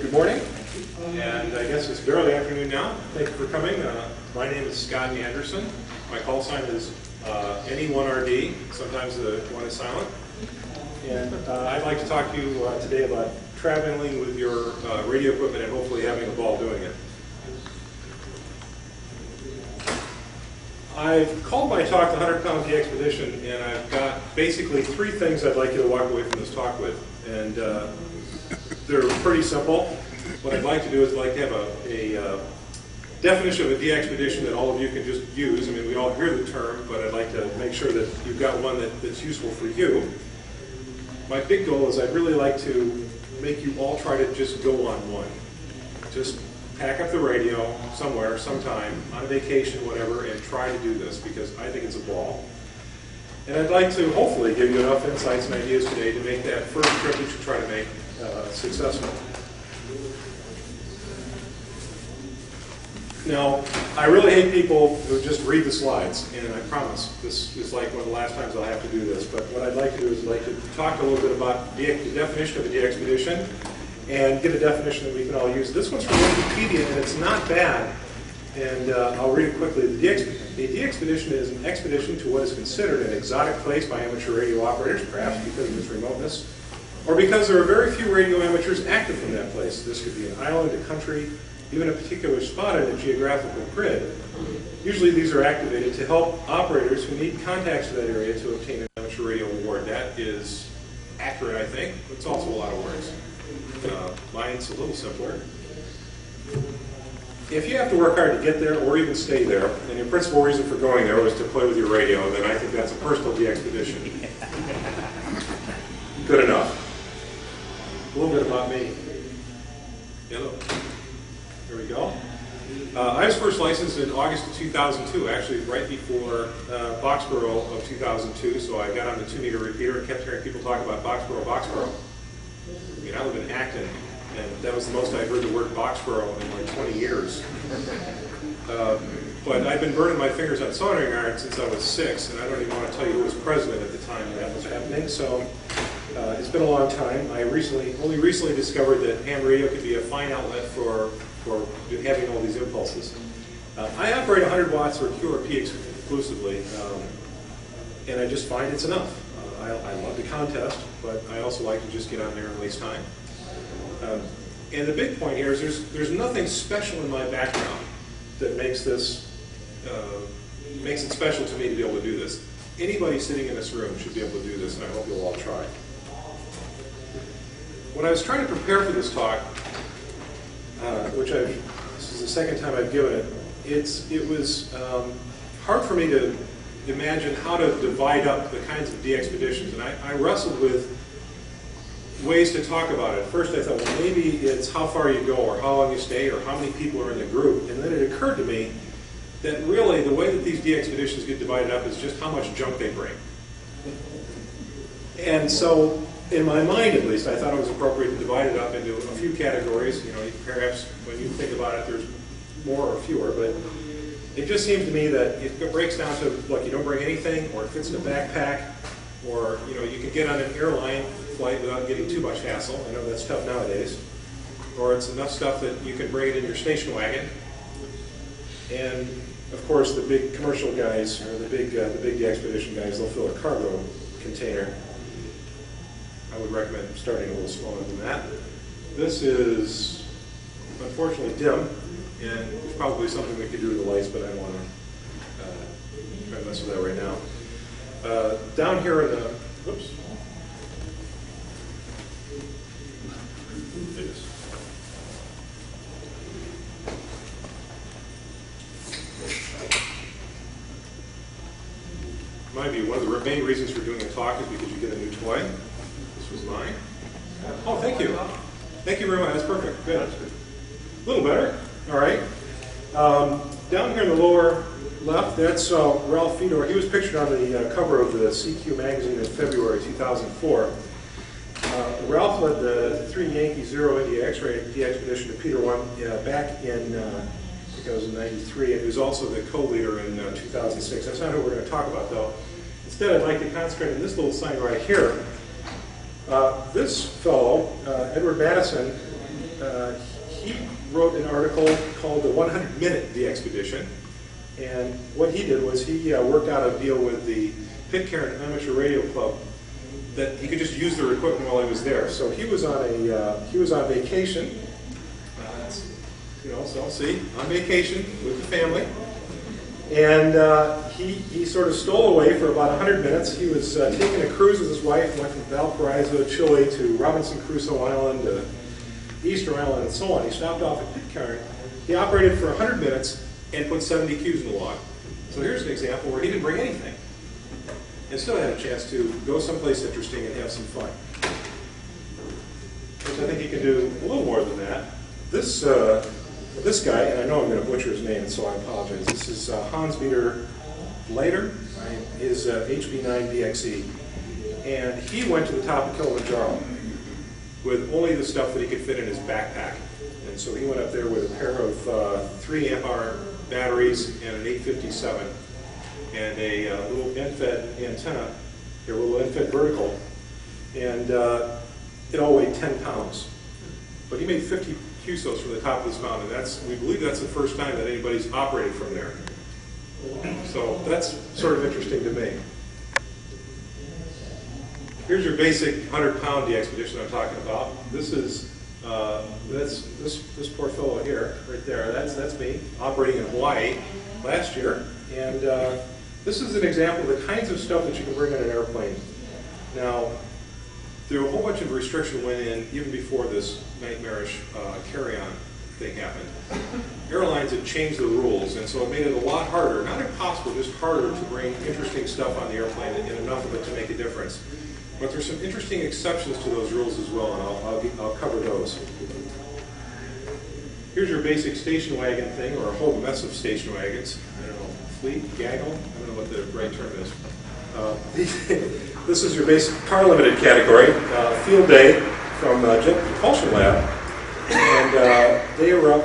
Good morning, and I guess it's barely afternoon now. Thank you for coming. My name is Scott Anderson. My call sign is NE1RD. Sometimes the one is silent. And I'd like to talk to you today about traveling with your radio equipment and hopefully having a ball doing it. I've called my talk the 100 Pound DXpedition, and I've got basically three things I'd like you to walk away from this talk with. And they're pretty simple. What I'd like to do is I'd like to have a definition of a DXpedition that all of you can just use. I mean, we all hear the term, but I'd like to make sure that you've got one that's useful for you. My big goal is I'd really like to make you all try to just go on one. Just pack up the radio somewhere, sometime, on a vacation, whatever, and try to do this because I think it's a ball. And I'd like to hopefully give you enough insights and ideas today to make that first trip that you try to make successful. Now, I really hate people who just read the slides, and I promise this is like one of the last times I'll have to do this, but what I'd like to do is I'd like to talk a little bit about the definition of a DXpedition and get a definition that we can all use. This one's from Wikipedia, and it's not bad, and I'll read it quickly. The DXpedition is an expedition to what is considered an exotic place by amateur radio operators, perhaps because of its remoteness, or because there are very few radio amateurs active from that place. This could be an island, a country, even a particular spot in a geographical grid. Usually these are activated to help operators who need contacts to that area to obtain an amateur radio award. That is accurate, I think. It's also a lot of words. Mine's a little simpler. If you have to work hard to get there or even stay there, and your principal reason for going there was to play with your radio, then I think that's a personal DXpedition. Good enough. A little bit about me. Hello. There we go. I was first licensed in August of 2002, actually right before Boxboro of 2002, so I got on the 2-meter repeater and kept hearing people talk about Boxboro, Boxboro. I mean, I live in Acton, and that was the most I've heard the word Boxboro in like 20 years. But I've been burning my fingers on soldering iron since I was 6, and I don't even want to tell you who was president at the time that was happening, so it's been a long time. I only recently discovered that ham radio could be a fine outlet for having all these impulses. I operate 100 watts or QRP exclusively, and I just find it's enough. I love the contest, but I also like to just get on there and waste time. And the big point here is there's nothing special in my background that makes it special to me to be able to do this. Anybody sitting in this room should be able to do this, and I hope you'll all try. When I was trying to prepare for this talk, this is the second time I've given it, it was hard for me to imagine how to divide up the kinds of DXpeditions, and I wrestled with ways to talk about it. First I thought, well, maybe it's how far you go, or how long you stay, or how many people are in the group, and then it occurred to me that really the way that these DXpeditions get divided up is just how much junk they bring. And so, in my mind at least, I thought it was appropriate to divide it up into a few categories. You know, perhaps when you think about it, there's more or fewer, but it just seems to me that it breaks down to, look, you don't bring anything, or it fits in a backpack, or, you know, you can get on an airline flight without getting too much hassle. I know that's tough nowadays. Or it's enough stuff that you can bring it in your station wagon. And, of course, the big commercial guys, or the big DXpedition guys, they'll fill a cargo container. I would recommend starting a little smaller than that. This is unfortunately dim, and there's probably something we could do with the lights, but I don't want to try to mess with that right now. Down here in the, whoops. Might be one of the main reasons for doing a talk is because you get a new toy. This was mine. Oh, thank you. Thank you very much. That's perfect. Good. A little better. All right. Down here in the lower left, that's Ralph Fedor. He was pictured on the cover of the CQ magazine in February 2004. Ralph led the 3 Yankee 0 India X-ray DXpedition to Peter 1 back in, I think it was in '93, and he was also the co-leader in 2006. That's not who we're going to talk about, though. Instead, I'd like to concentrate on this little sign right here. This fellow, Edward Madison, he wrote an article called the 100-Minute DXpedition. And what he did was he worked out a deal with the Pitcairn Amateur Radio Club that he could just use their equipment while he was there. So he was on vacation. So see, on vacation with the family. And he sort of stole away for about 100 minutes. He was taking a cruise with his wife, went from Valparaiso, Chile to Robinson Crusoe Island, to Easter Island, and so on. He stopped off at Pitcairn. He operated for 100 minutes and put 70 cues in the log. So here's an example where he didn't bring anything and still had a chance to go someplace interesting and have some fun. Which I think he can do a little more than that. This guy, and I know I'm going to butcher his name, so I apologize. This is Hans-Peter Leiter, his HB9DXE. And he went to the top of Kilimanjaro with only the stuff that he could fit in his backpack. And so he went up there with a pair of 3 amp-hour batteries and an 857 and a little end-fed antenna, a little end-fed vertical, and it all weighed 10 pounds. But he made 50 QSOs from the top of this mountain. We believe that's the first time that anybody's operated from there. So that's sort of interesting to me. Here's your basic 100-pound DXpedition I'm talking about. This is this poor fellow here, right there. That's me operating in Hawaii last year, and this is an example of the kinds of stuff that you can bring on an airplane. Now, there were a whole bunch of restriction went in even before this nightmarish carry-on thing happened. Airlines had changed the rules, and so it made it a lot harder, not impossible, just harder to bring interesting stuff on the airplane and enough of it to make a difference. But there's some interesting exceptions to those rules as well, and I'll cover those. Here's your basic station wagon thing, or a whole mess of station wagons. I don't know, fleet, gaggle, I don't know what the right term is. This is your basic car limited category, field day from Jet Propulsion Lab, and they were up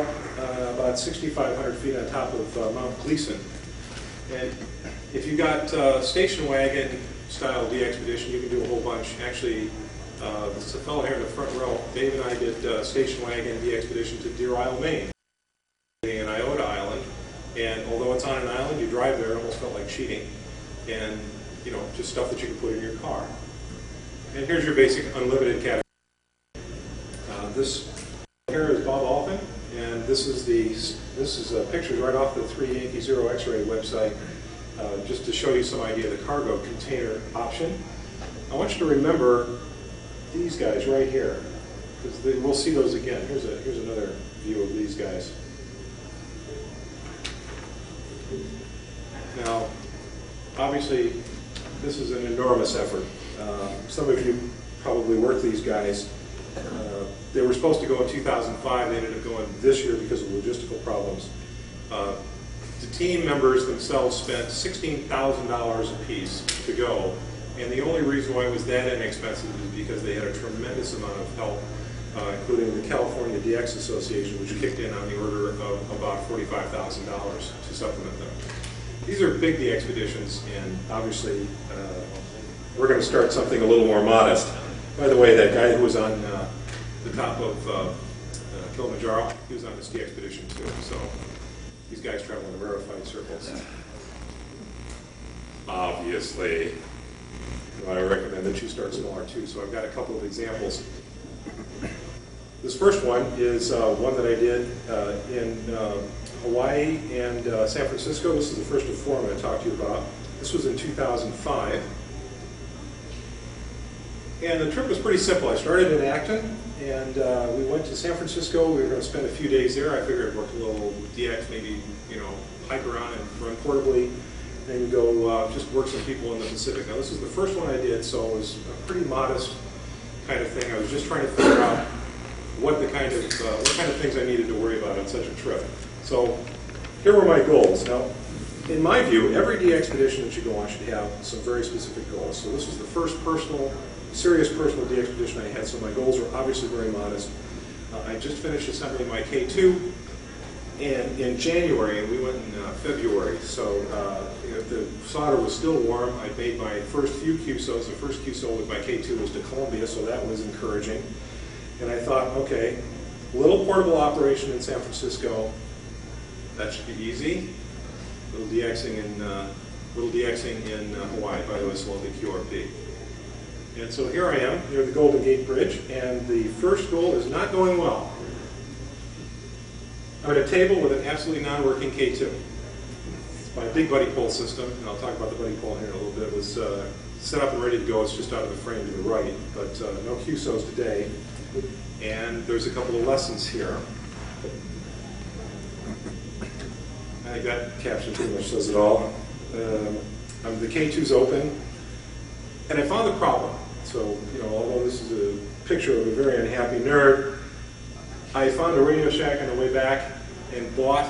about 6,500 feet on top of Mount Gleason. And if you got station wagon style DXpedition, you can do a whole bunch. Actually, this fellow here in the front row, Dave and I did station wagon DXpedition to Deer Isle, Maine, in Iota Island. And although it's on an island, you drive there, it almost felt like cheating. And just stuff that you can put in your car. And here's your basic unlimited category. This here is Bob Alpin, and this is pictures right off the 3 Yankee Zero X-ray website, just to show you some idea of the cargo container option. I want you to remember these guys right here, because we'll see those again. Here's another view of these guys. Now, obviously, this is an enormous effort. Some of you probably work these guys. They were supposed to go in 2005. They ended up going this year because of logistical problems. The team members themselves spent $16,000 a piece to go, and the only reason why it was that inexpensive is because they had a tremendous amount of help, including the California DX Association, which kicked in on the order of about $45,000 to supplement them. These are big DXpeditions, and obviously we're going to start something a little more modest. By the way, that guy who was on the top of Kilimanjaro, he was on this DXpedition too. So these guys travel in rarefied circles. Obviously, I recommend that you start smaller too. So I've got a couple of examples. This first one is one that I did in Hawaii and San Francisco. This is the first of four I'm going to talk to you about. This was in 2005. And the trip was pretty simple. I started in Acton, and we went to San Francisco. We were going to spend a few days there. I figured I'd work a little DX, maybe, hike around and run portably, and go just work some people in the Pacific. Now, this is the first one I did, so it was a pretty modest kind of thing. I was just trying to figure out what kind of things I needed to worry about on such a trip. So here were my goals. Now, in my view, every DXpedition that you go on should have some very specific goals. So this was the first serious personal DXpedition I had, so my goals were obviously very modest. I just finished assembling my K2 in January, and we went in February. So the solder was still warm. I made my first few QSOs. The first QSO with my K2 was to Columbia, so that was encouraging. And I thought, okay, Little portable operation in San Francisco. That should be easy. Little DXing in Hawaii, by the way, slowly QRP. And so here I am near the Golden Gate Bridge, and the first goal is not going well. I'm at a table with an absolutely non-working K2. My big buddy pole system, and I'll talk about the buddy pole here in a little bit, was set up and ready to go. It's just out of the frame to the right, but no QSOs today. And there's a couple of lessons here. I think that caption pretty much says it all. The K2's open, and I found the problem. So, although this is a picture of a very unhappy nerd, I found a Radio Shack on the way back and bought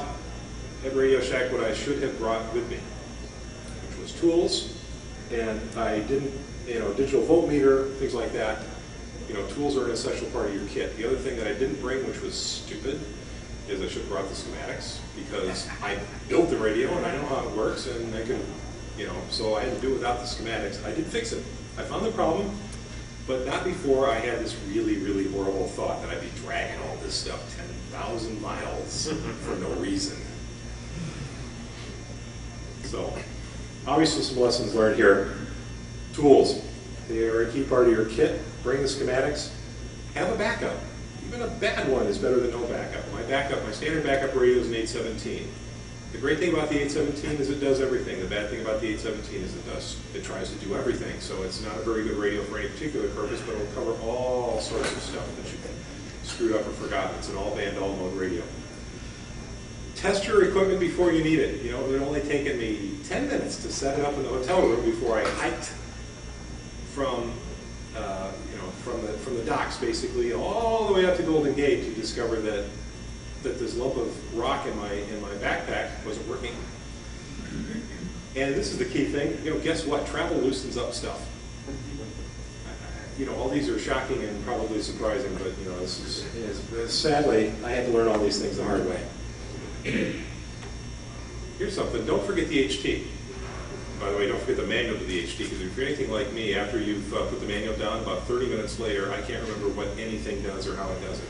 at Radio Shack what I should have brought with me, which was tools, and I didn't, digital voltmeter, things like that. Tools are an essential part of your kit. The other thing that I didn't bring, which was stupid, is I should have brought the schematics, because I built the radio and I know how it works, and I could, so I had to do it without the schematics. I did fix it. I found the problem, but not before I had this really, really horrible thought that I'd be dragging all this stuff 10,000 miles for no reason. So, obviously some lessons learned here. Tools. They are a key part of your kit. Bring the schematics. Have a backup. Even a bad one is better than no backup. My standard backup radio is an 817. The great thing about the 817 is it does everything. The bad thing about the 817 is it tries to do everything. So it's not a very good radio for any particular purpose, but it'll cover all sorts of stuff that you've screwed up or forgotten. It's an all-band, all-mode radio. Test your equipment before you need it. It would only taken me 10 minutes to set it up in the hotel room before I hiked from the docks, basically, all the way up to Golden Gate to discover that this lump of rock in my backpack wasn't working. And this is the key thing. Guess what? Travel loosens up stuff. All these are shocking and probably surprising, but this is sadly I had to learn all these things the hard way. Here's something. Don't forget the HT. By the way, don't forget the manual to the HT, because if you're anything like me, after you've put the manual down, about 30 minutes later, I can't remember what anything does or how it does it.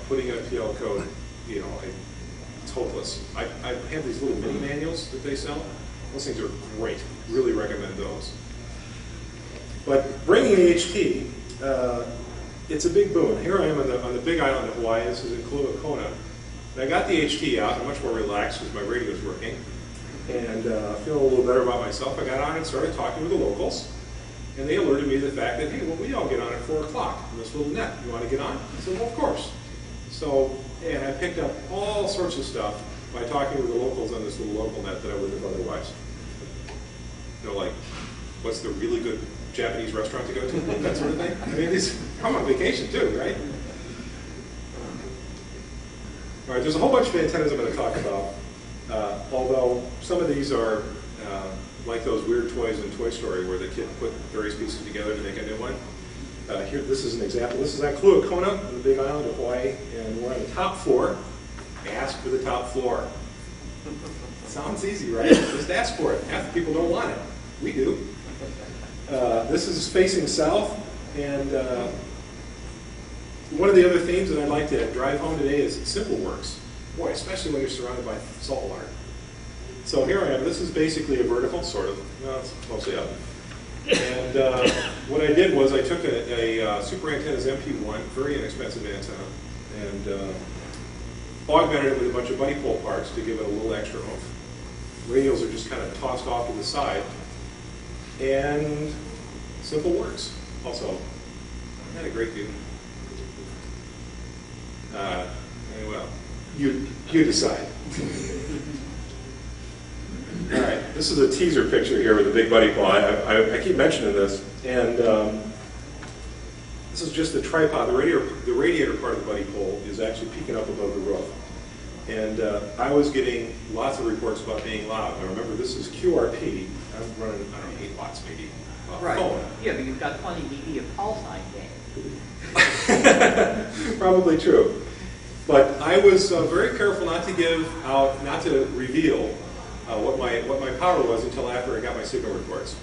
Putting in a PL code, it's hopeless. I have these little mini manuals that they sell. Those things are great. Really recommend those. But bringing the HT, it's a big boon. Here I am on the big island of Hawaii. This is in Kona. And I got the HT out. I'm much more relaxed because my radio is working. And feeling a little better about myself, I got on and started talking with the locals. And they alerted me to the fact that, hey, well, we all get on at 4 o'clock on this little net. You want to get on? I said, well, of course. So, and I picked up all sorts of stuff by talking with the locals on this little local net that I wouldn't have otherwise. Like, what's the really good Japanese restaurant to go to? That sort of thing. I mean, I'm on vacation too, right? All right, there's a whole bunch of antennas I'm going to talk about. Although some of these are like those weird toys in Toy Story where the kid put various pieces together to make a new one. Here, this is an example. This is at Kona, on the big island of Hawaii, and we're on the top floor. Ask for the top floor. Sounds easy, right? Just ask for it. Half the people don't want it. We do. This is facing south, and one of the other themes that I'd like to drive home today is simple works. Boy, especially when you're surrounded by salt water. So here I am. This is basically a vertical, sort of. Well, it's mostly up. And what I did was I took a Super Antennas MP1, very inexpensive antenna, and augmented it with a bunch of buddy pole parts to give it a little extra oomph. Radials are just kind of tossed off to the side. And simple works. Also, not a great dude. Well, you decide. All right, this is a teaser picture here with a big buddy pole. I keep mentioning this, and this is just the tripod. The radiator part of the buddy pole is actually peeking up above the roof. And I was getting lots of reports about being loud. Now remember, this is QRP. I'm running, I don't know, 8 watts maybe. Right. Phone. Yeah, but you've got 20 dB of call sign gain. Probably true. But I was very careful not to reveal what my power was until after I got my signal reports.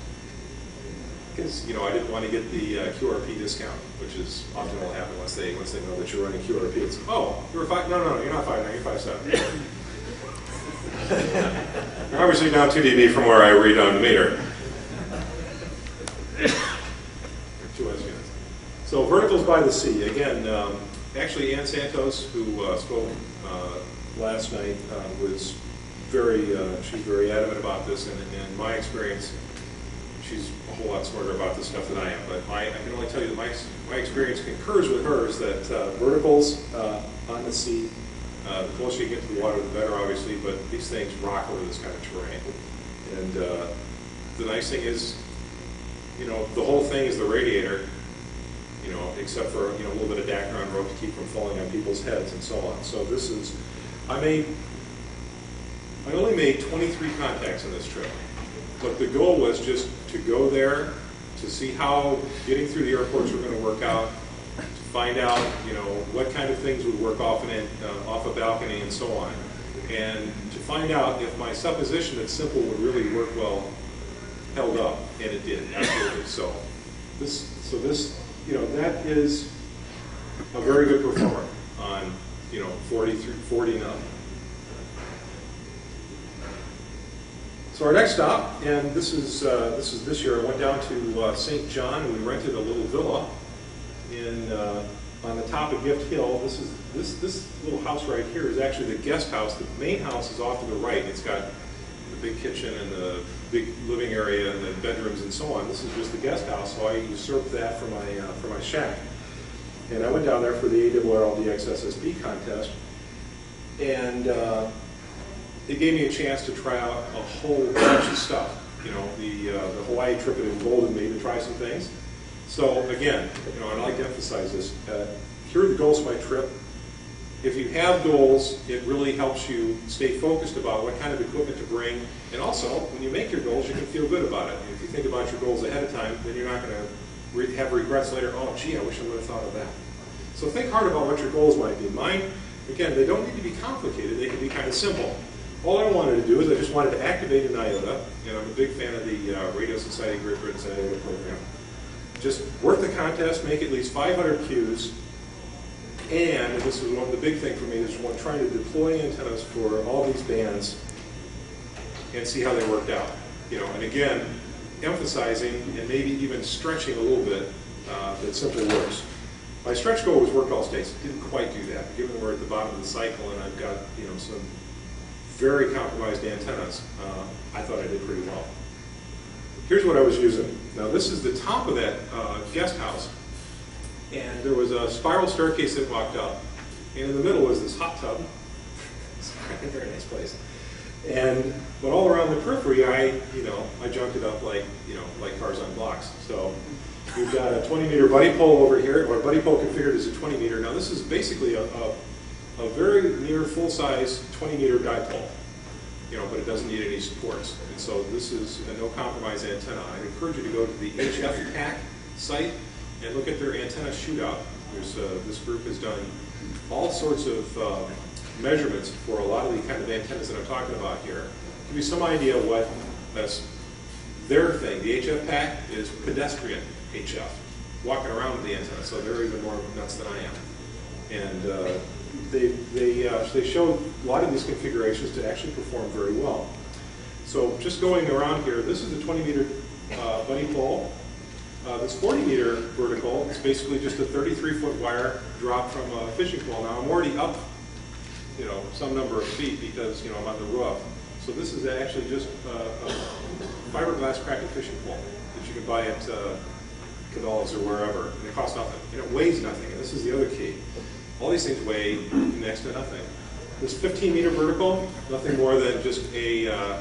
because I didn't want to get the QRP discount, which is often will happen once they know that you're running QRP. It's, oh, you're 5. No, you're not 5'9", you're 5'7". You're obviously down 2 dB from where I read on the meter. 2 S units. So verticals by the sea. Again, actually Ann Santos, who spoke last night, was she's very adamant about this, and in my experience, she's a whole lot smarter about this stuff than I am. But I can only tell you that my experience concurs with hers that verticals on the sea, the closer you get to the water, the better, obviously. But these things rock over this kind of terrain, and the nice thing is, the whole thing is the radiator. Except for a little bit of Dacron rope to keep from falling on people's heads and so on. So this is, I only made 23 contacts on this trip, but the goal was just to go there, to see how getting through the airports were going to work out, to find out, what kind of things would work off a balcony and so on, and to find out if my supposition that simple would really work well held up, and it did, absolutely. So this. That is a very good performer on, 40 and up. So our next stop, and this is this year, I went down to St. John, and we rented a little villa on the top of Gift Hill. This little house right here is actually the guest house. The main house is off to the right. It's got the big kitchen and the big living area and the bedrooms and so on. This is just the guest house, so I usurped that for my shack. And I went down there for the ARRL DXSSB contest, and it gave me a chance to try out a whole bunch of stuff. The Hawaii trip had emboldened me to try some things. So again, I'd like to emphasize this. Here are the goals of my trip. If you have goals, it really helps you stay focused about what kind of equipment to bring. And also, when you make your goals, you can feel good about it. And if you think about your goals ahead of time, then you're not going to have regrets later. Oh, gee, I wish I would have thought of that. So think hard about what your goals might be. Mine, again, they don't need to be complicated. They can be kind of simple. All I wanted to do is I just wanted to activate an IOTA. And I'm a big fan of the Radio Society Grid Grids IOTA program. Just work the contest, make at least 500 Qs. And this was one of the big thing for me is trying to deploy antennas for all these bands and see how they worked out. And again, emphasizing and maybe even stretching a little bit that simple works. My stretch goal was work all states. Didn't quite do that. Given we're at the bottom of the cycle and I've got some very compromised antennas, I thought I did pretty well. Here's what I was using. Now this is the top of that guest house. And there was a spiral staircase that walked up, and in the middle was this hot tub. It's a very nice place. But all around the periphery, I junked it up like cars on blocks. So we've got a 20-meter buddy pole over here, or buddy pole configured as a 20-meter. Now this is basically a very near full-size 20-meter dipole, but it doesn't need any supports. And so this is a no-compromise antenna. I encourage you to go to the HF Pack site and look at their antenna shootout. This group has done all sorts of measurements for a lot of the kind of antennas that I'm talking about here. Give you some idea what that's their thing. The HF Pack is pedestrian HF, walking around with the antenna, so they're even more nuts than I am. And they show a lot of these configurations to actually perform very well. So just going around here, this is the 20-meter buddy pole. This 40-meter vertical is basically just a 33-foot wire dropped from a fishing pole. Now I'm already up, some number of feet because I'm on the roof. So this is actually just a fiberglass cracked fishing pole that you can buy at Cabela's or wherever, and it costs nothing. And it weighs nothing, and this is the other key. All these things weigh next to nothing. This 15-meter vertical, nothing more than just a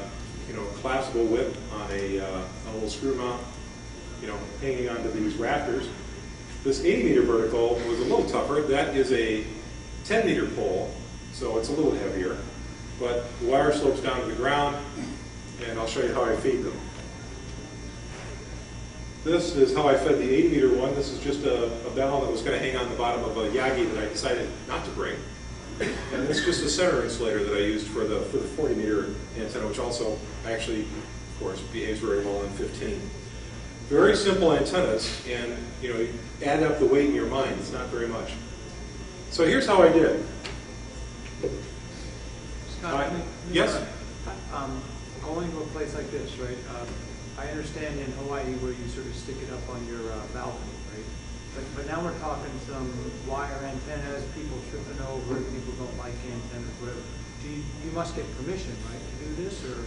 collapsible whip on a little screw mount, hanging onto these rafters. This 80-meter vertical was a little tougher. That is a 10-meter pole, so it's a little heavier. But the wire slopes down to the ground, and I'll show you how I feed them. This is how I fed the 80-meter one. This is just a bell that was going to hang on the bottom of a Yagi that I decided not to bring. And it's just a center insulator that I used for the 40-meter antenna, which also actually, of course, behaves very well on 15. very simple antennas, and you know, you add up the weight in your mind. It's not very much. So here's how I did. Scott, Yes? Going to a place like this, right? I understand in Hawaii where you sort of stick it up on your balcony, right? But now we're talking some wire antennas, people tripping over, people don't like antennas, whatever. You must get permission, right, to do this, or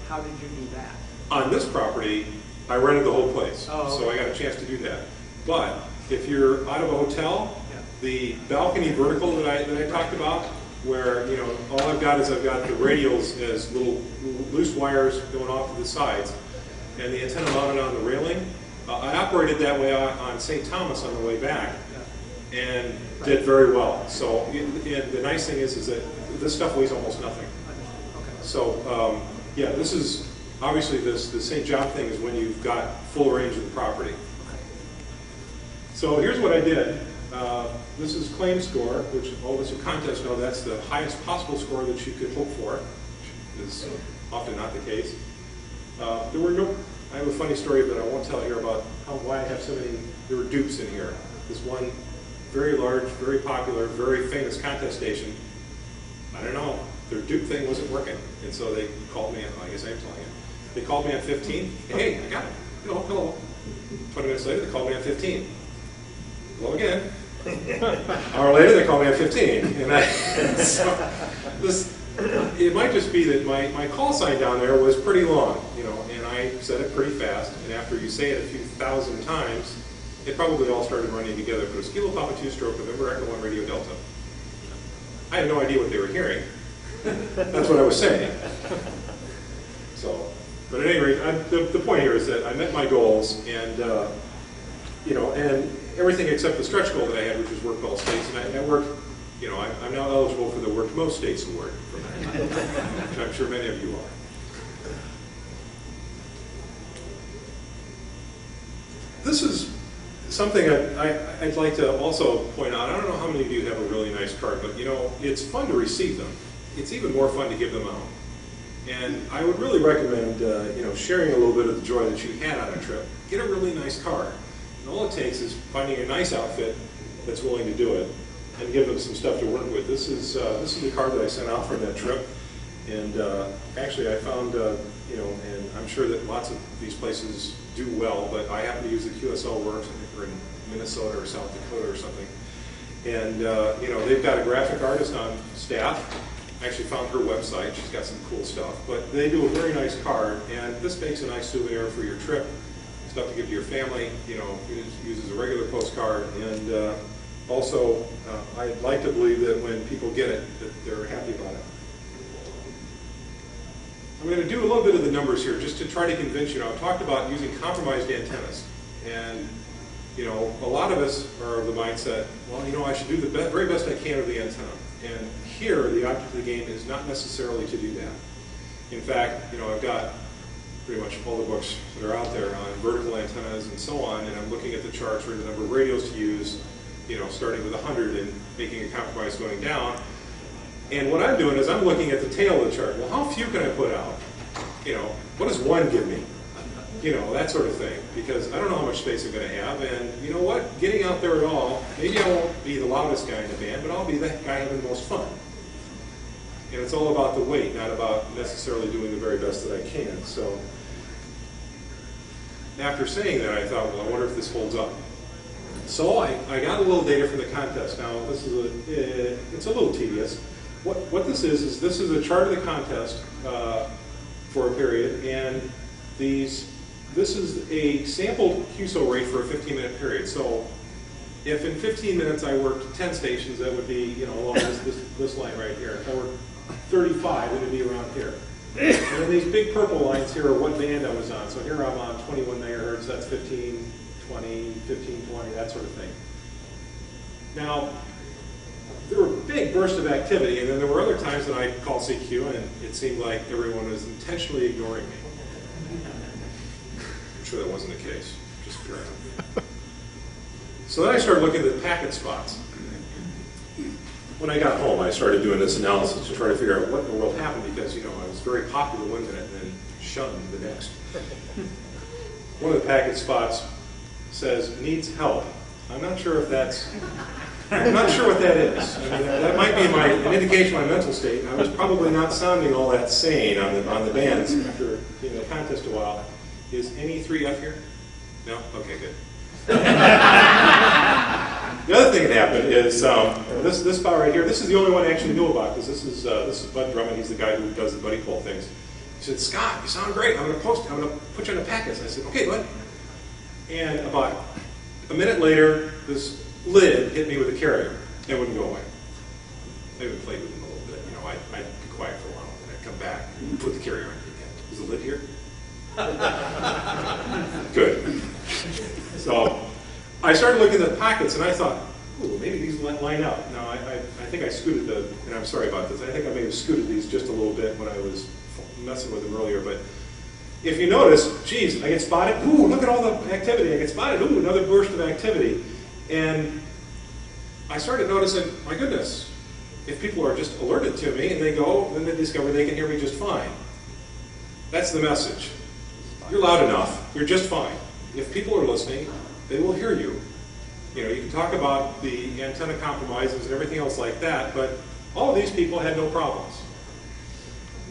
how did you do that? On this property, I rented the whole place, Oh, so I got a chance to do that. But if you're out of a hotel, Yeah. the balcony vertical that I talked about, where you know all I've got is I've got the radials as little loose wires going off to the sides, and the antenna mounted on the railing. I operated that way on St. Thomas on the way back, and did very well. So and the nice thing is that this stuff weighs almost nothing. Okay. So yeah, this is obviously the St. John thing is when you've got full range of the property. So here's what I did. This is claim score, which all of us who contest know that's the highest possible score that you could hope for, which is often not the case. I have a funny story that I won't tell here about why I have so many, there were dupes in here. This one very large, very popular, very famous contest station, I don't know, their dupe thing wasn't working. And so they called me, I guess I'm telling you, they called me on 15, hey, I got it, hello. 20 minutes later, they called me on 15. Hello again. An hour later, they called me on 15. And so it might just be that my call sign down there was pretty long, you know, and I said it pretty fast. And after you say it a few thousand times, it probably all started running together. But it was Kilo Papa 2 Stroke November Echo 1 Radio Delta. I had no idea what they were hearing. That's what I was saying. So, but at any rate, the point here is that I met my goals, and you know, and everything except the stretch goal that I had, which was work all states, and I worked. You know, I'm now eligible for the Worked Most States Award, which I'm sure many of you are. This is something I'd like to also point out. I don't know how many of you have a really nice card, but you know, it's fun to receive them. It's even more fun to give them out. And I would really recommend, you know, sharing a little bit of the joy that you had on a trip. Get a really nice card. And all it takes is finding a nice outfit that's willing to do it, and give them some stuff to work with. This is the card that I sent out from that trip, and actually I found, you know, and I'm sure that lots of these places do well, but I happen to use the QSL Works. I think we're in Minnesota or South Dakota or something, and you know, they've got a graphic artist on staff. I actually found her website. She's got some cool stuff, but they do a very nice card, and this makes a nice souvenir for your trip, stuff to give to your family. You know, use as a regular postcard, and also, I'd like to believe that when people get it, that they're happy about it. I'm going to do a little bit of the numbers here just to try to convince you. I've talked about using compromised antennas, and you know, a lot of us are of the mindset, well, you know, I should do the very best I can with the antenna. And here, the object of the game is not necessarily to do that. In fact, you know, I've got pretty much all the books that are out there on vertical antennas and so on, and I'm looking at the charts for the number of radios to use, you know, starting with 100 and making a compromise going down. And what I'm doing is I'm looking at the tail of the chart. Well, how few can I put out? You know, what does one give me? You know, that sort of thing. Because I don't know how much space I'm going to have. And you know what? Getting out there at all, maybe I won't be the loudest guy in the band, but I'll be the guy having the most fun. And it's all about the weight, not about necessarily doing the very best that I can. So after saying that, I thought, well, I wonder if this holds up. So I got a little data from the contest. Now, this is it's a little tedious. What this is this is a chart of the contest for a period, and this is a sampled QSO rate for a 15-minute period. So if in 15 minutes I worked 10 stations, that would be, you know, along this line right here. If I worked 35, it would be around here. And then these big purple lines here are what band I was on. So here I'm on 21 megahertz, that's 15, 20, 15, 20, that sort of thing. Now, there were big bursts of activity, and then there were other times that I called CQ, and it seemed like everyone was intentionally ignoring me. I'm sure that wasn't the case, just curious. So then I started looking at the packet spots. When I got home, I started doing this analysis to try to figure out what in the world happened, because, you know, I was very popular one minute and then shunned the next. one of the packet spots says needs help. I'm not sure if that's, I'm not sure what that is. I mean, that might be an indication of my mental state. I was probably not sounding all that sane on the bands after being in the contest a while. Is NE3F here? No? Okay, good. The other thing that happened is this spot right here. This is the only one I actually knew about because this is Bud Drummond. He's the guy who does the buddy pole things. He said, "Scott, you sound great. I'm going to put you on the packets." I said, "Okay, Bud." And about a minute later, this lid hit me with a carrier. It wouldn't go away. I even played with him a little bit. You know, I'd be quiet for a while, and I'd come back and put the carrier on again. Is the lid here? Good. So I started looking at the pockets, and I thought, ooh, maybe these line up. Now, I think I scooted and I'm sorry about this, I think I may have scooted these just a little bit when I was messing with them earlier, but if you notice, geez, I get spotted, ooh, look at all the activity, I get spotted, ooh, another burst of activity. And I started noticing, my goodness, if people are just alerted to me and they go, then they discover they can hear me just fine. That's the message. You're loud enough, you're just fine. If people are listening, they will hear you. You know, you can talk about the antenna compromises and everything else like that, but all of these people had no problems.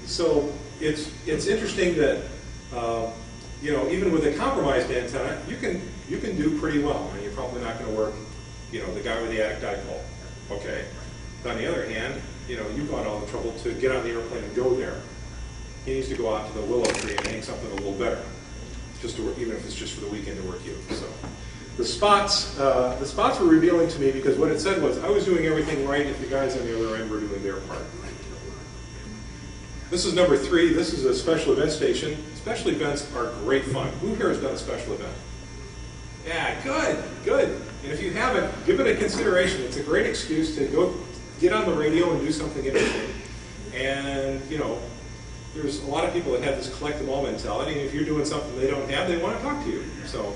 So it's interesting that you know, even with a compromised antenna, you can do pretty well. I mean, you're probably not going to work, you know, the guy with the attic dipole. Okay. But on the other hand, you know, you've gone all the trouble to get on the airplane and go there. He needs to go out to the willow tree and hang something a little better, just to work, even if it's just for the weekend to work you. So the spots were revealing to me because what it said was I was doing everything right if the guys on the other end were doing their part. This is number 3. This is a special event station. Special events are great fun. Who here has done a special event? Yeah, good, good. And if you haven't, give it a consideration. It's a great excuse to go get on the radio and do something interesting. And, you know, there's a lot of people that have this collect them all mentality, and if you're doing something they don't have, they want to talk to you. So,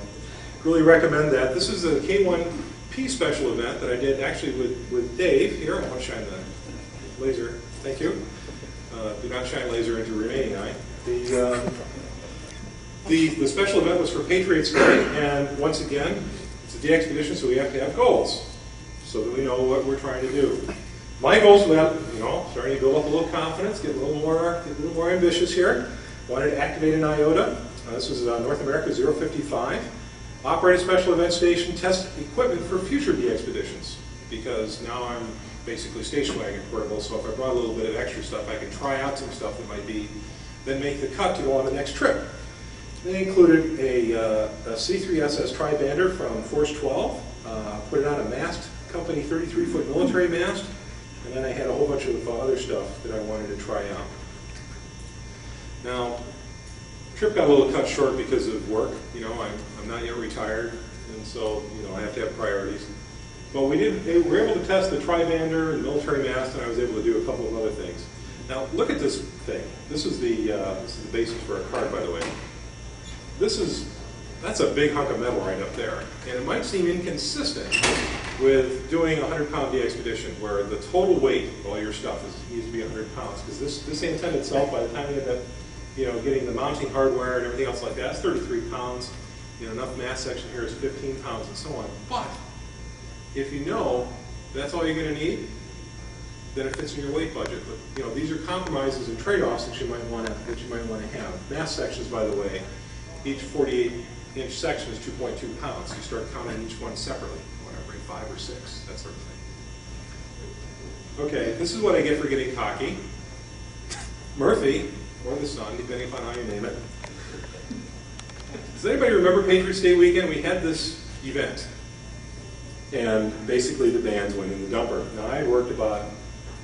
really recommend that. This is a K1P special event that I did actually with Dave. Here, I want to shine the laser. Thank you. Do not shine laser into your remaining eye. The special event was for Patriots Day, and once again, it's a DXpedition, so we have to have goals so that we know what we're trying to do. My goals were, you know, starting to build up a little confidence, get a little more ambitious here. Wanted to activate an IOTA. This was North America 055. Operate a special event station, test equipment for future DXpeditions, because now I'm basically station wagon portable, so if I brought a little bit of extra stuff, I can try out some stuff that might be, then make the cut to go on the next trip. They included a C3SS tri-bander from Force 12, put it on a mast, company 33-foot military mast, and then I had a whole bunch of other stuff that I wanted to try out. Now, trip got a little cut short because of work. You know, I'm not yet retired, and so, you know, I have to have priorities. But we were able to test the tri-bander and military mast, and I was able to do a couple of other things. Now, look at this thing. This is the basis for a card, by the way. That's a big hunk of metal right up there, and it might seem inconsistent with doing a 100-pound DXpedition, where the total weight of all your stuff needs to be 100 pounds, because this antenna itself, by the time you get that, you know, getting the mounting hardware and everything else like that, it's 33 pounds. You know, enough mass section here is 15 pounds, and so on. But if you know that's all you're going to need, then it fits in your weight budget. But you know, these are compromises and trade-offs that you might want to have. Mass sections, by the way, each 48-inch section is 2.2 pounds. You start counting each one separately. Whatever, 5 or 6, that sort of thing. Okay, this is what I get for getting cocky. Murphy, or the sun, depending upon how you name it. Does anybody remember Patriots Day weekend? We had this event. And basically the bands went in the dumper. Now I had worked about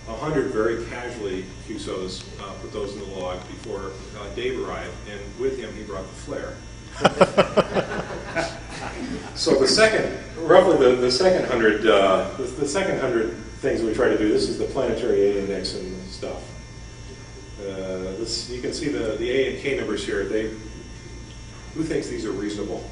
100 very casually QSOs, put those in the log before Dave arrived, and with him he brought the flare. So the second, roughly the second 100 things we try to do, this is the planetary A index and stuff. You can see the A and K numbers here. Who thinks these are reasonable?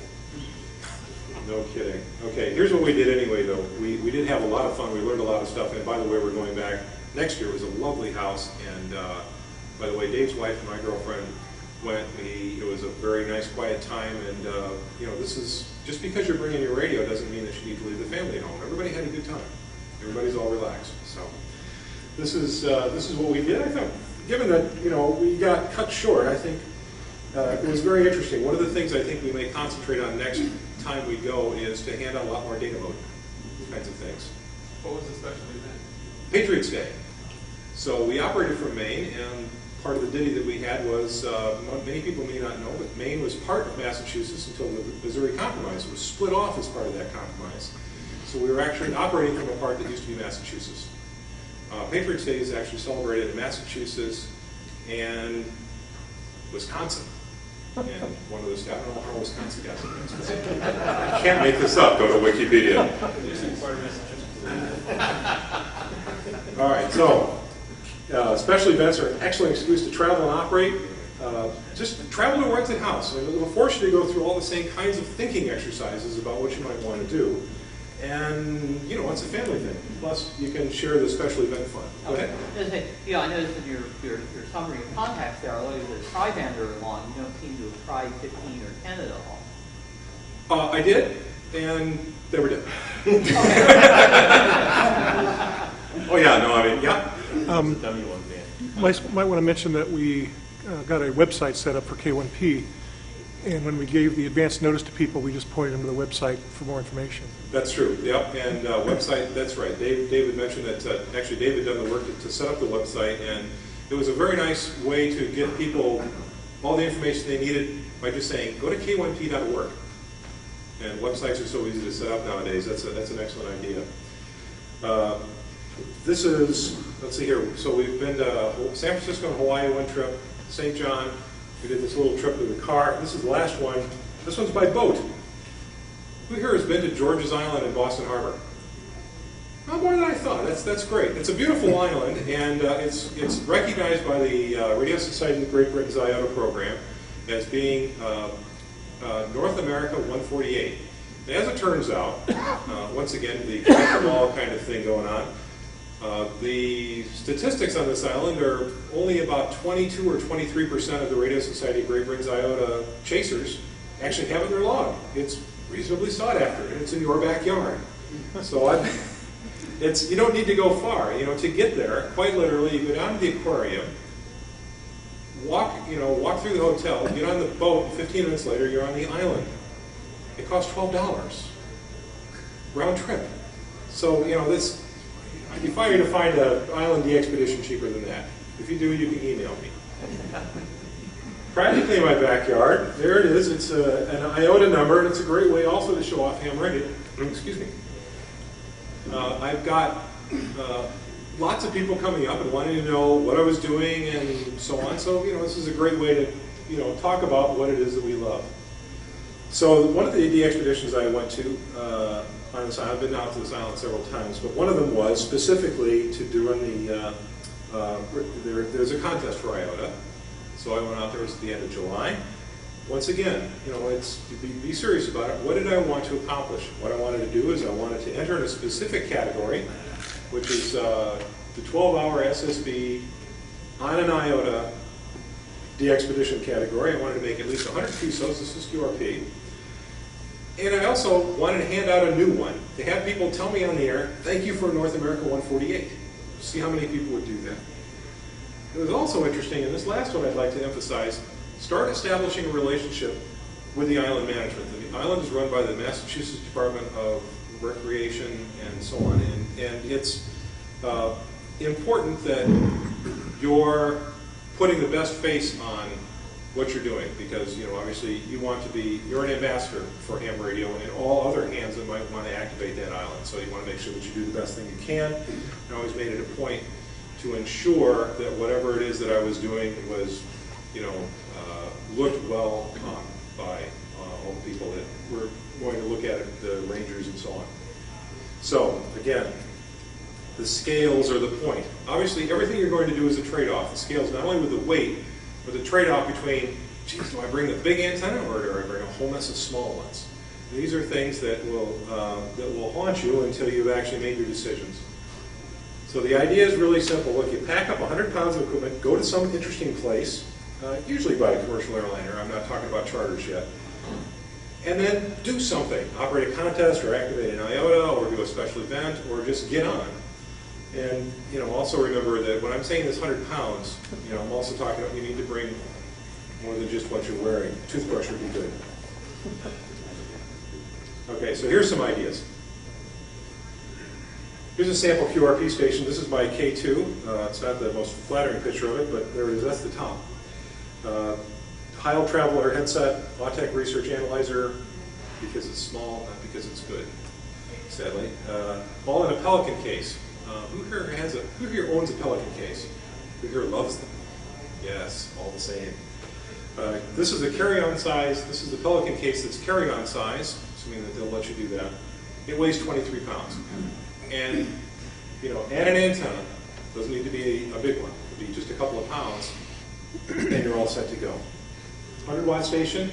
No kidding. Okay, here's what we did anyway, though. We did have a lot of fun. We learned a lot of stuff. And by the way, we're going back next year. It was a lovely house. And by the way, Dave's wife and my girlfriend went. It was a very nice, quiet time, and you know, this is just because you're bringing your radio doesn't mean that you need to leave the family at home. Everybody had a good time. Everybody's all relaxed. So this is what we did. I thought, given that we got cut short, I think it was very interesting. One of the things I think we may concentrate on next time we go is to hand out a lot more data mode kinds of things. What was the special event? Patriots Day. So we operated from Maine, and part of the ditty that we had was, many people may not know, but Maine was part of Massachusetts until the Missouri Compromise. It was split off as part of that compromise. So we were actually operating from a part that used to be Massachusetts. Patriots Day is actually celebrated in Massachusetts and Wisconsin. And one of those, I don't know how Wisconsin got it. I can't make this up, go to Wikipedia. All right, so special events are an excellent excuse to travel and operate. Just travel to a rented house. It'll force you to go through all the same kinds of thinking exercises about what you might want to do. And, it's a family thing. Plus, you can share the special event fun. Go ahead. I noticed in your summary of contacts there, although the tri-band early on, you don't seem to have tried 15 or 10 at all. I did, and they were dead. Oh, yeah, no, I mean, yeah. Might want to mention that we got a website set up for K1P, and when we gave the advance notice to people, we just pointed them to the website for more information. That's true, yep, and website, that's right. David mentioned that, actually David done the work to set up the website, and it was a very nice way to get people all the information they needed by just saying, go to k1p.org. And websites are so easy to set up nowadays. That's an excellent idea. This is, let's see here, so we've been to San Francisco and Hawaii one trip, St. John. We did this little trip with the car. This is the last one. This one's by boat. Who here has been to George's Island in Boston Harbor? Not more than I thought. That's great. It's a beautiful island, and it's recognized by the Radio Society of Great Britain's IOTA program as being North America 148. And as it turns out, once again, the ball kind of thing going on, the statistics on this island are only about 22 or 23% of the Radio Society of Great Britain's IOTA chasers actually have it in their log. It's reasonably sought after, and it's in your backyard. So you don't need to go far. To get there, quite literally, you go down to the aquarium, walk through the hotel, get on the boat, and 15 minutes later, you're on the island. It costs $12 round trip. So, I'd be fired to find an Pound DXpedition cheaper than that. If you do, you can email me. Practically in my backyard, there it is. It's an IOTA number, and it's a great way also to show off ham radio. Excuse me. I've got lots of people coming up and wanting to know what I was doing and so on. So, this is a great way to, talk about what it is that we love. So one of the DXpeditions I went to on this island, I've been out to this island several times, but one of them was specifically to run there's a contest for IOTA. So I went out there, it was at the end of July. Once again, it's be serious about it. What did I want to accomplish? What I wanted to do is I wanted to enter in a specific category, which is the 12-hour SSB on an IOTA DXpedition category. I wanted to make at least 100 QSOs. This is QRP. And I also wanted to hand out a new one, to have people tell me on the air, thank you for North America 148. See how many people would do that. It was also interesting, and this last one I'd like to emphasize, start establishing a relationship with the island management. The island is run by the Massachusetts Department of Recreation and so on, and it's important that you're putting the best face on what you're doing, because obviously you're an ambassador for ham radio and all other hands that might want to activate that island. So you want to make sure that you do the best thing you can. I always made it a point to ensure that whatever it is that I was doing was, looked well on by all the people that were going to look at it, the rangers and so on. So again, the scales are the point. Obviously, everything you're going to do is a trade-off. The scales not only with the weight, but the trade-off between, geez, do I bring the big antenna or do I bring a whole mess of small ones? And these are things that will haunt you until you've actually made your decisions. So the idea is really simple. Look, you pack up 100 pounds of equipment, go to some interesting place, usually by a commercial airliner. I'm not talking about charters yet. And then do something. Operate a contest or activate an IOTA or do a special event or just get on. And also remember that when I'm saying this 100 pounds, I'm also talking about you need to bring more than just what you're wearing. A toothbrush would be good. Okay, so here's some ideas. Here's a sample QRP station. This is my K2. It's not the most flattering picture of it, but there it is. That's the top. Heil Traveler headset, Autech Research Analyzer, because it's small, not because it's good, sadly. All in a Pelican case. Who here owns a Pelican case? Who here loves them? Yes, all the same. This is a carry-on size. This is the Pelican case that's carry-on size, assuming that they'll let you do that. It weighs 23 pounds. And, add an antenna. Doesn't need to be a big one. It could be just a couple of pounds, and you're all set to go. 100-watt station,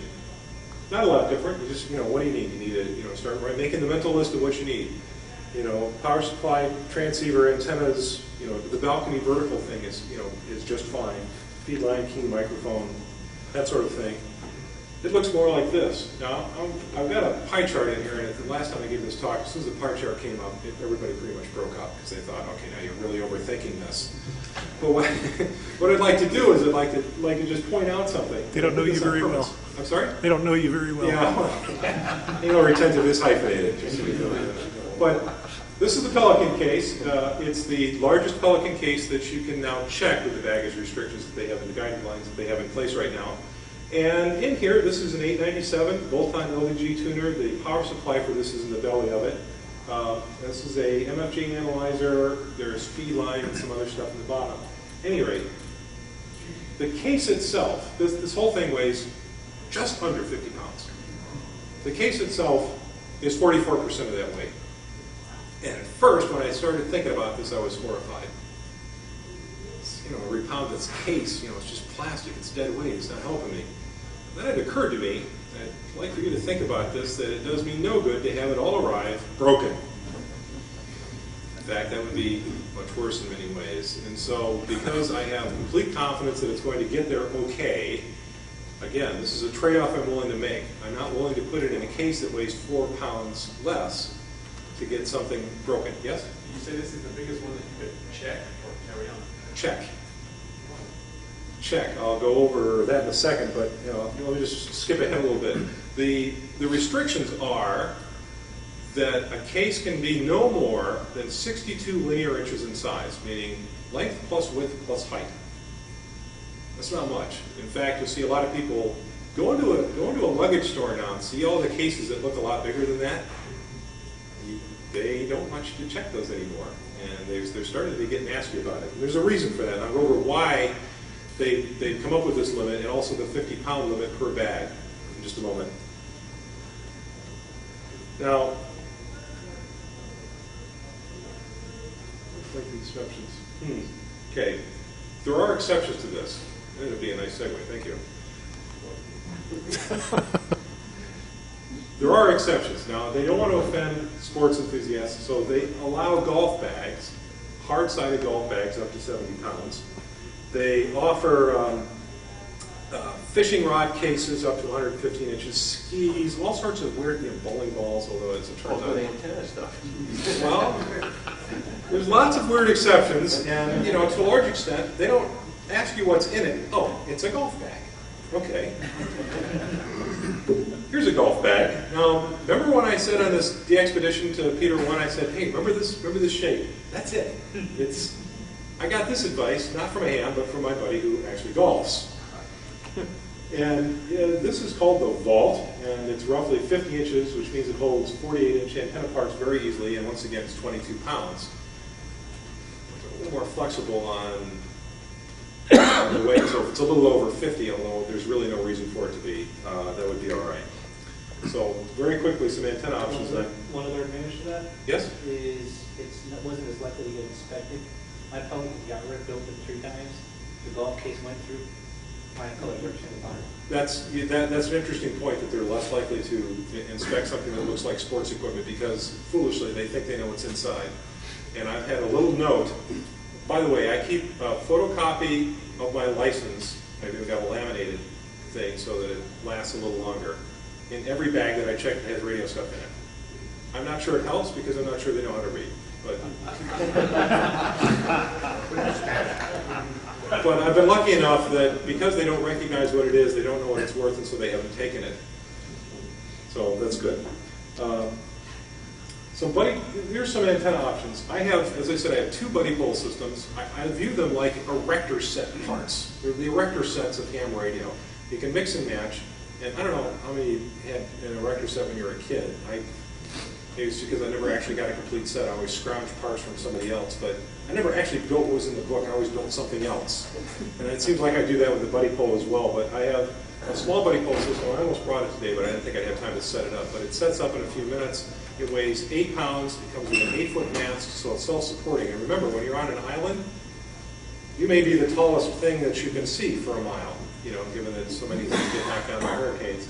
not a lot different. You just, what do you need? You need to, start making the mental list of what you need. Power supply, transceiver, antennas. The balcony vertical thing is just fine. Feed line, key microphone, that sort of thing. It looks more like this. Now, I've got a pie chart in here, and the last time I gave this talk, as soon as the pie chart came up, everybody pretty much broke up because they thought, okay, now you're really overthinking this. But what I'd like to do is I'd like to just point out something. They don't know you very well. I'm sorry? They don't know you very well. Yeah, retentive is hyphenated. Just so you know. But this is the Pelican case. It's the largest Pelican case that you can now check with the baggage restrictions that they have in the guidelines that they have in place right now. And in here, this is an 897 bolt-on LDG tuner. The power supply for this is in the belly of it. This is a MFJ analyzer. There's feed line and some other stuff in the bottom. At any rate, the case itself, this whole thing weighs just under 50 pounds. The case itself is 44% of that weight. And at first, when I started thinking about this, I was horrified. Every pound that's case, it's just plastic, it's dead weight, it's not helping me. Then it occurred to me, I'd like for you to think about this, that it does me no good to have it all arrive broken. In fact, that would be much worse in many ways. And so, because I have complete confidence that it's going to get there okay, again, this is a trade-off I'm willing to make. I'm not willing to put it in a case that weighs 4 pounds less to get something broken. Yes? You say this is the biggest one that you could check or carry on? Check. Check. I'll go over that in a second, but let me just skip ahead a little bit. The restrictions are that a case can be no more than 62 linear inches in size, meaning length plus width plus height. That's not much. In fact, you'll see a lot of people go into a luggage store now and see all the cases that look a lot bigger than that. They don't want you to check those anymore, and they're starting to get nasty about it. And there's a reason for that. And I'll go over why they've come up with this limit and also the 50-pound limit per bag in just a moment. Now, like the exceptions. Okay, there are exceptions to this. That would be a nice segue. Thank you. There are exceptions. Now, they don't want to offend sports enthusiasts, so they allow golf bags, hard-sided golf bags up to 70 pounds. They offer fishing rod cases up to 115 inches, skis, all sorts of weird, bowling balls, although as it turns out. The antenna stuff. Well, there's lots of weird exceptions, and to a large extent, they don't ask you what's in it. Oh, it's a golf bag. Okay. Here's a golf bag. Now, remember when I said on this DXpedition to Peter 1, I said, hey, remember this shape? That's it. I got this advice, not from a ham, but from my buddy who actually golfs. And this is called the Vault, and it's roughly 50 inches, which means it holds 48-inch antenna parts very easily, and once again, it's 22 pounds. It's a little more flexible on the weight, so if it's a little over 50, although there's really no reason for it to be, that would be all right. So very quickly, some antenna options. One other advantage to that Yes? is wasn't as likely to get inspected. My Pelican got ripped open 3 times. The golf case went through. My Pelican ripped it apart. That's an interesting point, that they're less likely to inspect something that looks like sports equipment because, foolishly, they think they know what's inside. And I've had a little note. By the way, I keep a photocopy of my license Maybe we've got a laminated thing so that it lasts a little longer. In every bag that I check, it has radio stuff in it. I'm not sure it helps because I'm not sure they know how to read. But I've been lucky enough that because they don't recognize what it is, they don't know what it's worth, and so they haven't taken it. So that's good. Here's some antenna options. I have, as I said, I have 2 buddy pole systems. I view them like erector set parts. They're the erector sets of ham radio. You can mix and match. And I don't know how many you had an erector set when you were a kid. Maybe it's because I never actually got a complete set. I always scrounged parts from somebody else. But I never actually built what was in the book. I always built something else. And it seems like I do that with the buddy pole as well. But I have a small buddy pole system. I almost brought it today, but I didn't think I'd have time to set it up. But it sets up in a few minutes. It weighs 8 pounds. It comes with an 8-foot mast, so it's self-supporting. And remember, when you're on an island, you may be the tallest thing that you can see for a mile, given that so many things get knocked down by hurricanes.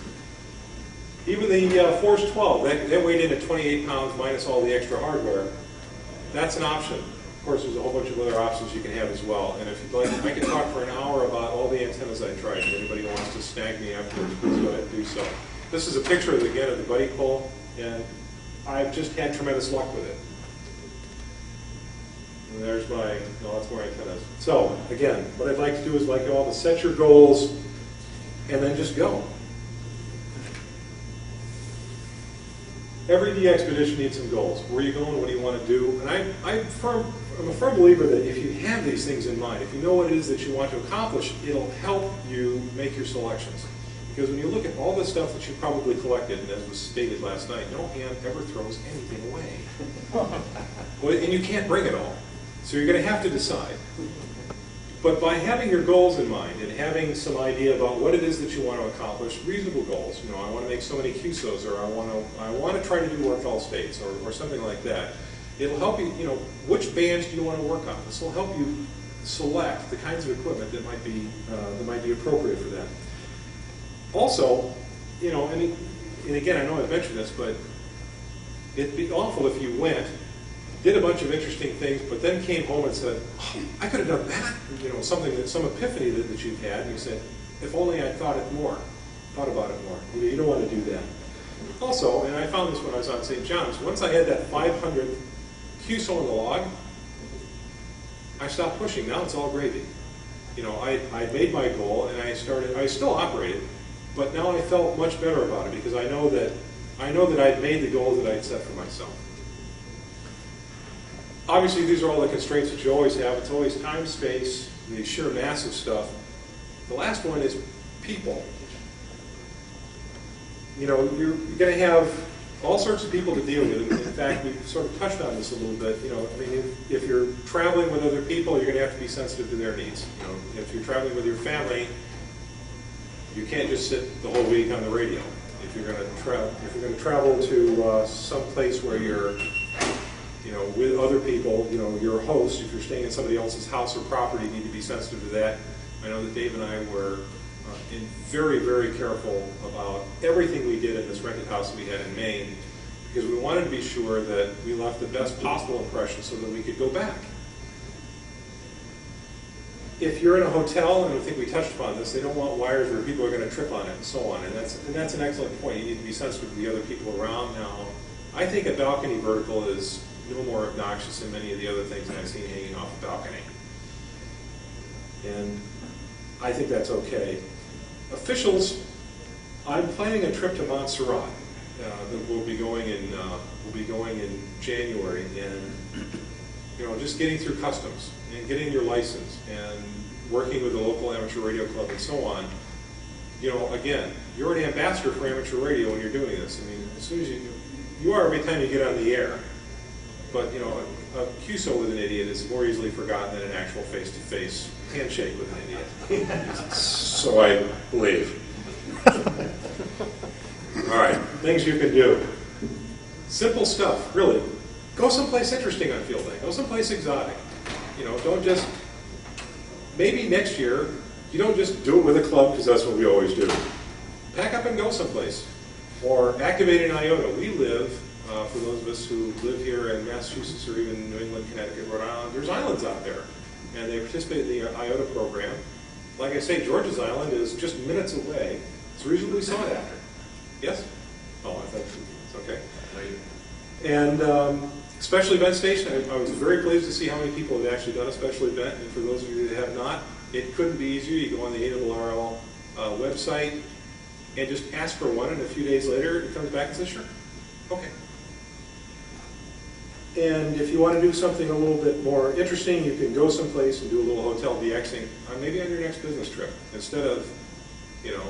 Even the Force 12, that weighed in at 28 pounds minus all the extra hardware. That's an option. Of course, there's a whole bunch of other options you can have as well. And if you'd like, I can talk for an hour about all the antennas I tried. If anybody wants to snag me afterwards, please go ahead and do so. This is a picture, again, of the buddy pole, and I've just had tremendous luck with it. And there's lots more antennas. So, again, what I'd like to do is like you all to set your goals and then just go. Every DXpedition needs some goals. Where are you going? What do you want to do? And I'm a firm believer that if you have these things in mind, if you know what it is that you want to accomplish, it'll help you make your selections. Because when you look at all the stuff that you probably collected, and as was stated last night, no hand ever throws anything away. Well, and you can't bring it all. So you're going to have to decide. But by having your goals in mind and having some idea about what it is that you want to accomplish, reasonable goals, I want to make so many QSOs, or I want to try to do work all states, or something like that. It'll help you, which bands do you want to work on? This will help you select the kinds of equipment that might be appropriate for that. Also, and again, I know I've mentioned this, but it'd be awful if you went, did a bunch of interesting things, but then came home and said, oh, I could have done that. Some epiphany that you've had, and you said, if only I thought about it more. You don't want to do that. Also, and I found this when I was on St. John's, once I had that 500th QSO in the log, I stopped pushing. Now it's all gravy. I made my goal, and I still operated, but now I felt much better about it because I know that I'd made the goals that I'd set for myself. Obviously, these are all the constraints that you always have. It's always time, space, the sheer mass of stuff. The last one is people. You're going to have all sorts of people to deal with. In fact, we sort of touched on this a little bit. If you're traveling with other people, you're going to have to be sensitive to their needs. If you're traveling with your family, you can't just sit the whole week on the radio. If you're going to travel to some place where you're with other people, you're a host. If you're staying in somebody else's house or property, you need to be sensitive to that. I know that Dave and I were very, very careful about everything we did in this rented house that we had in Maine, because we wanted to be sure that we left the best possible impression so that we could go back. If you're in a hotel, and I think we touched upon this, they don't want wires where people are going to trip on it and so on, and that's an excellent point. You need to be sensitive to the other people around. Now, I think a balcony vertical is no more obnoxious than many of the other things that I've seen hanging off a balcony. And I think that's okay. Officials, I'm planning a trip to Montserrat that we'll be going in January, and just getting through customs and getting your license and working with the local amateur radio club and so on. Again, you're an ambassador for amateur radio when you're doing this. As soon as you are every time you get on the air. But, a QSO with an idiot is more easily forgotten than an actual face-to-face handshake with an idiot. So I believe. All right, things you can do. Simple stuff, really. Go someplace interesting on field day. Go someplace exotic. Don't just, maybe next year, you don't just do it with a club because that's what we always do. Pack up and go someplace. Or activate an IOTA. We live, for those of us who live here in Massachusetts or even New England, Connecticut, Rhode Island, there's islands out there. And they participate in the IOTA program. like I say, George's Island is just minutes away. It's reasonably sought after. Yes? Oh, I think it's okay. And special event station, I was very pleased to see how many people have actually done a special event. And for those of you that have not, it couldn't be easier. You go on the ARRL website and just ask for one, and a few days later it comes back and says, sure, okay. And if you want to do something a little bit more interesting, you can go someplace and do a little hotel DXing, maybe on your next business trip. Instead of, you know,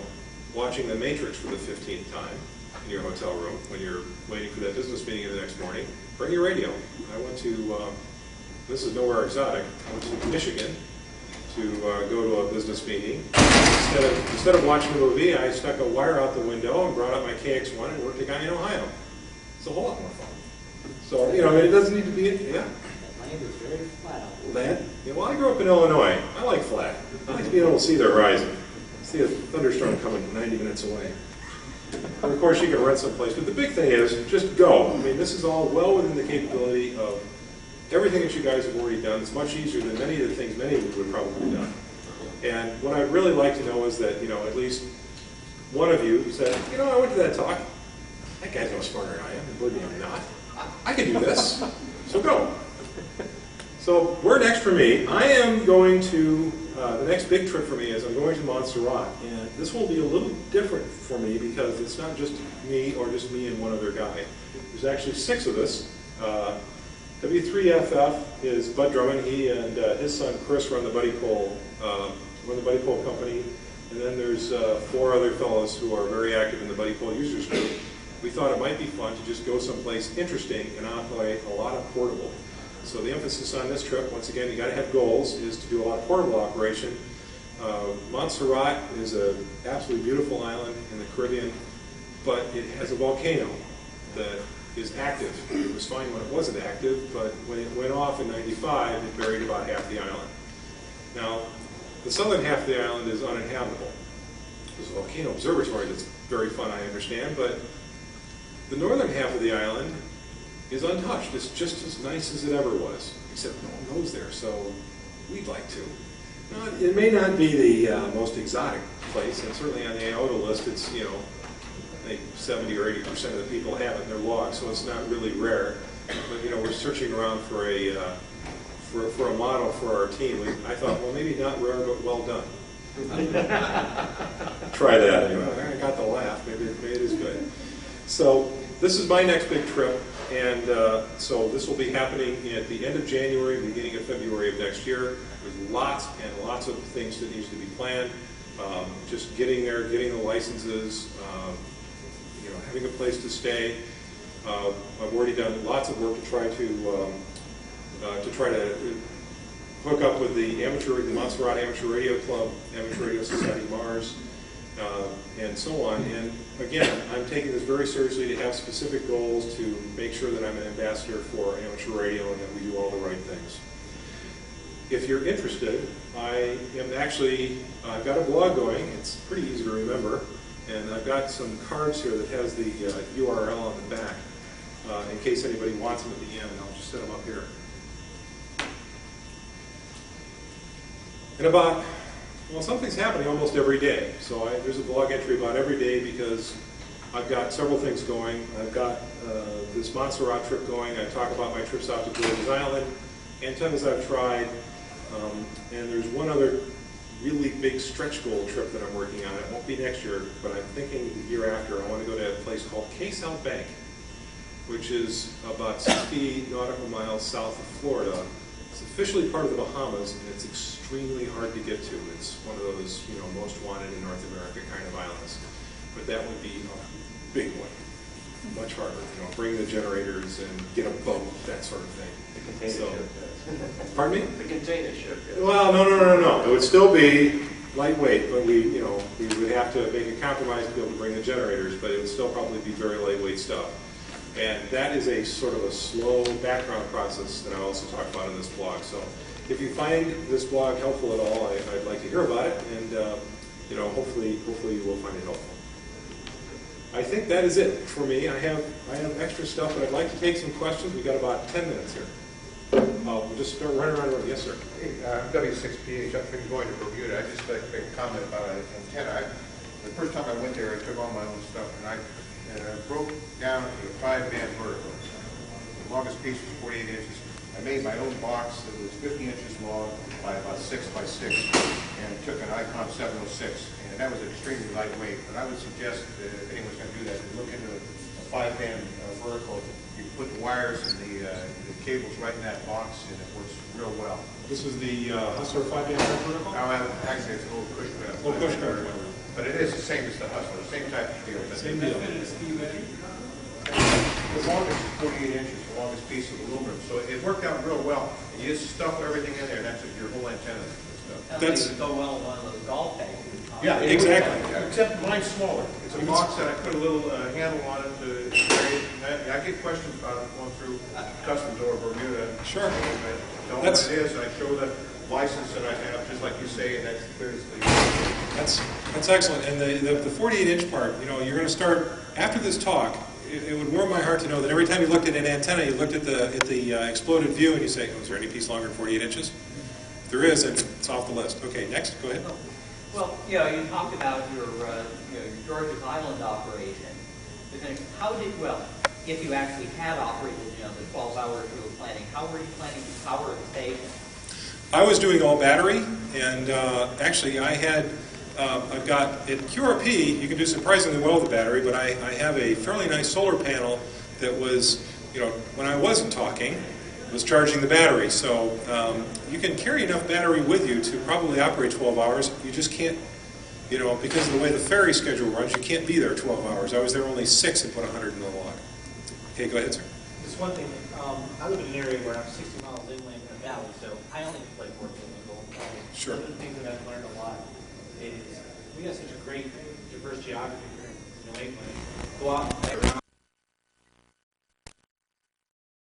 watching The Matrix for the 15th time in your hotel room when you're waiting for that business meeting the next morning, bring your radio. I went to, this is nowhere exotic, I went to Michigan to go to a business meeting. Instead of watching a movie, I stuck a wire out the window and brought out my KX1 and worked a guy in Ohio. It's a whole lot more fun. So, you know, it doesn't need to be, yeah. That land is very flat. Land? Yeah, well, I grew up in Illinois. I like flat. I like to be able to see the horizon. See a thunderstorm coming 90 minutes away. And of course, you can rent someplace. But the big thing is, just go. I mean, this is all well within the capability of everything that you guys have already done. It's much easier than many of the things many of you would probably have done. And what I'd really like to know is that, you know, at least one of you said, you know, I went to that talk. That guy's no smarter than I am. And believe me, I'm not. I can do this. So go. So where next for me? I am going to, the next big trip for me is I'm going to Montserrat. And this will be a little different for me because it's not just me or just me and one other guy. There's actually 6 of us. W3FF is Bud Drummond. He and his son Chris run the Buddy Pole company. And then there's 4 other fellows who are very active in the Buddy Pole users group. We thought it might be fun to just go someplace interesting and operate a lot of portable. So the emphasis on this trip, once again, you got to have goals, is to do a lot of portable operation. Montserrat is an absolutely beautiful island in the Caribbean, but it has a volcano that is active. It was fine when it wasn't active, but when it went off in '95, it buried about half the island. Now, the southern half of the island is uninhabitable. There's a volcano observatory that's very fun, I understand, but the northern half of the island is untouched. It's just as nice as it ever was, except no one goes there, so we'd like to. Now, it may not be the most exotic place, and certainly on the IOTA list, it's, you know, I think 70 or 80% of the people have it in their log, so it's not really rare. But, you know, we're searching around for a model for our team. I thought, well, maybe not rare, but well done. Try that. Anyway. I got the laugh. Maybe it is good. So this is my next big trip, and so this will be happening at the end of January, beginning of February of next year. There's lots and lots of things that needs to be planned. Just getting there, getting the licenses, you know, having a place to stay. I've already done lots of work to try to hook up with the Montserrat Amateur Radio Club, Amateur Radio Society Mars, and so on. And again, I'm taking this very seriously to have specific goals to make sure that I'm an ambassador for amateur radio and that we do all the right things. If you're interested, I've got a blog going. It's pretty easy to remember. And I've got some cards here that has the URL on the back in case anybody wants them at the end. I'll just set them up here. And well, something's happening almost every day. So there's a blog entry about every day because I've got several things going. I've got this Montserrat trip going. I talk about my trips out to George's Island, antennas I've tried, and there's one other really big stretch goal trip that I'm working on. It won't be next year, but I'm thinking the year after I want to go to a place called South Bank, which is about 60 nautical miles south of Florida. It's officially part of the Bahamas, and it's extremely hard to get to. It's one of those, you know, most wanted in North America kind of islands. But that would be a big one, much harder. You know, bring the generators and get a boat, that sort of thing. The container ship does. Pardon me? The container ship does. Well, no. It would still be lightweight, but we would have to make a compromise to be able to bring the generators, but it would still probably be very lightweight stuff. And that is a sort of a slow background process that I also talk about in this blog. So if you find this blog helpful at all, I'd like to hear about it, and you know, hopefully you will find it helpful. I think that is it for me. I have extra stuff, but I'd like to take some questions. We've got about 10 minutes here. We'll just start running around the room. Yes, sir. Hey, I'm W6PH. I've been going to Bermuda. I just like to make a comment about an antenna. The first time I went there, I took all my own stuff, and I broke down to a 5-band vertical. The longest piece was 48 inches. I made my own box that was 50 inches long by about 6 by 6, and took an ICOM 706, and that was extremely lightweight. But I would suggest that if anyone's going to do that, to look into a 5-band vertical. You put the wires and the cables right in that box, and it works real well. This is the Hustler 5-band vertical? Actually, it's a little push guard. Oh, push guard. But it is the same as the Hustler, same type of deal. Same deal. The longest is 48 inches, the longest piece of aluminum, so it worked out real well. And you just stuff everything in there, and that's your whole antenna and stuff. That's- It would go well on one of those golf bags. Yeah, exactly. Except mine's smaller. It's a box that I put a little handle on it to carry it. And I get questions about it going through customs over Bermuda. Sure. I tell them what it is, I show the license that I have, just like you say, and that's clears the... That's excellent. And the 48-inch part, you know, you're going to start, after this talk, it would warm my heart to know that every time you looked at an antenna, you looked at the exploded view and you say, oh, is there any piece longer than 48 inches? If there is, then it's off the list. Okay, next, go ahead. Well, you know, you talked about your George's Island operation. But then if you actually had operated, the 12 hours you were planning, how were you planning to power the station? I was doing all battery, and actually I had, I've got, at QRP, you can do surprisingly well with the battery, but I have a fairly nice solar panel that was, when I wasn't talking, was charging the battery. So you can carry enough battery with you to probably operate 12 hours. You just can't, because of the way the ferry schedule runs, you can't be there 12 hours. I was there only 6 and put 100 in the log. Okay, go ahead, sir. Just one thing, I live in an area where I'm 60 miles inland in a valley, so I only play Fort Golden. Sure. One of the things that I've learned a lot is we have such a great, diverse geography here in New England. Go out and play around.